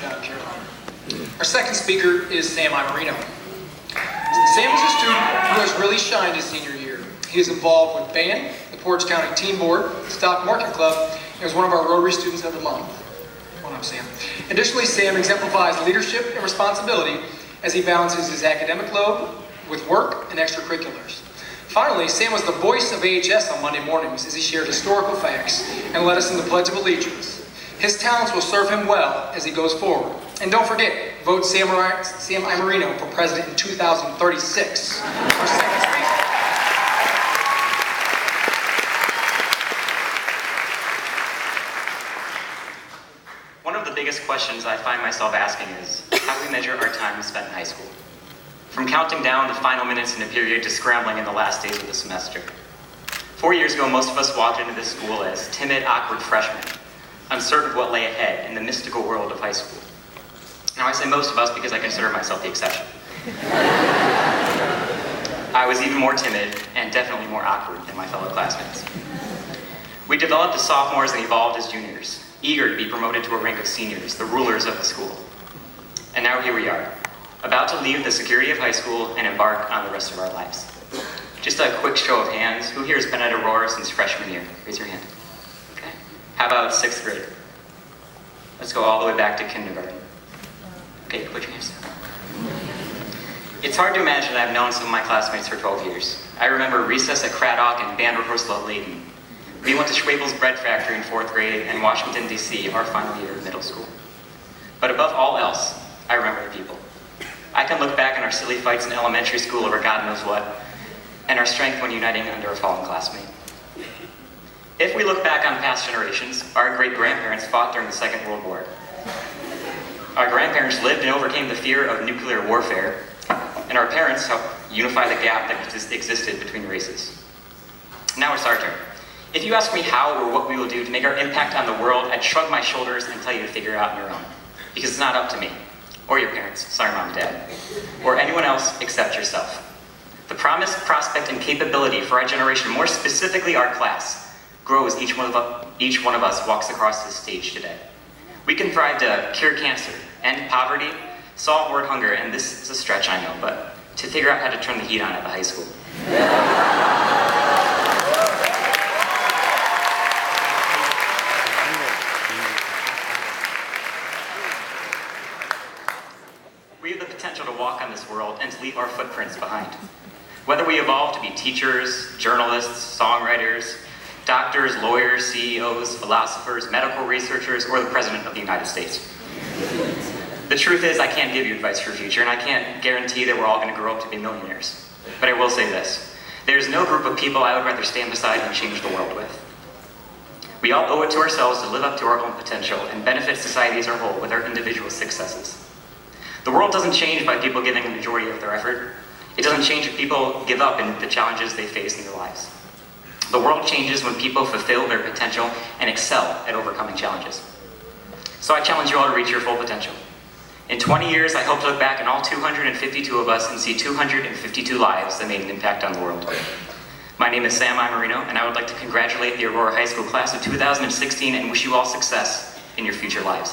Nice job, Caroline. Our second speaker is Sam Iammarino. Sam is a student who has really shined his senior year. He is involved with band, the Portage County Team Board, the Stock Market Club, and is one of our Rotary Students of the Month. Well, I'm Sam. Additionally, Sam exemplifies leadership and responsibility as he balances his academic load with work and extracurriculars. Finally, Sam was the voice of AHS on Monday mornings as he shared historical facts and led us in the Pledge of Allegiance. His talents will serve him well as he goes forward. And don't forget, vote Sam Iammarino for president in 2036. Our second speaker. One of the biggest questions I find myself asking is, how do we measure our time spent in high school? From counting down the final minutes in a period to scrambling in the last days of the semester. 4 years ago, most of us walked into this school as timid, awkward freshmen, uncertain of what lay ahead in the mystical world of high school. Now I say most of us because I consider myself the exception. I was even more timid and definitely more awkward than my fellow classmates. We developed as sophomores and evolved as juniors, eager to be promoted to a rank of seniors, the rulers of the school. And now here we are, about to leave the security of high school and embark on the rest of our lives. Just a quick show of hands, who here has been at Aurora since freshman year? Raise your hand. Okay. How about 6th grade? Let's go all the way back to kindergarten. Okay, put your hands down. It's hard to imagine that I've known some of my classmates for 12 years. I remember recess at Craddock and band rehearsal at Layton. We went to Schwabel's Bread Factory in 4th grade and Washington, D.C. our final year of middle school. But above all else, I remember the people. I can look back on our silly fights in elementary school over God knows what, and our strength when uniting under a fallen classmate. If we look back on past generations, our great-grandparents fought during the Second World War. Our grandparents lived and overcame the fear of nuclear warfare, and our parents helped unify the gap that existed between races. Now it's our turn. If you ask me how or what we will do to make our impact on the world, I'd shrug my shoulders and tell you to figure it out on your own. Because it's not up to me, or your parents, sorry mom and dad, or anyone else except yourself. The promise, prospect, and capability for our generation, more specifically our class, grows each one of us walks across this stage today. We can thrive to cure cancer, end poverty, solve world hunger, and this is a stretch, I know, but to figure out how to turn the heat on at the high school. We have the potential to walk on this world and to leave our footprints behind. Whether we evolve to be teachers, journalists, songwriters, doctors, lawyers, CEOs, philosophers, medical researchers, or the President of the United States. The truth is, I can't give you advice for the future, and I can't guarantee that we're all going to grow up to be millionaires. But I will say this. There's no group of people I would rather stand beside and change the world with. We all owe it to ourselves to live up to our own potential and benefit society as a whole with our individual successes. The world doesn't change by people giving the majority of their effort. It doesn't change if people give up in the challenges they face in their lives. The world changes when people fulfill their potential and excel at overcoming challenges. So I challenge you all to reach your full potential. In 20 years, I hope to look back on all 252 of us and see 252 lives that made an impact on the world. My name is Sam Iammarino, and I would like to congratulate the Aurora High School class of 2016 and wish you all success in your future lives.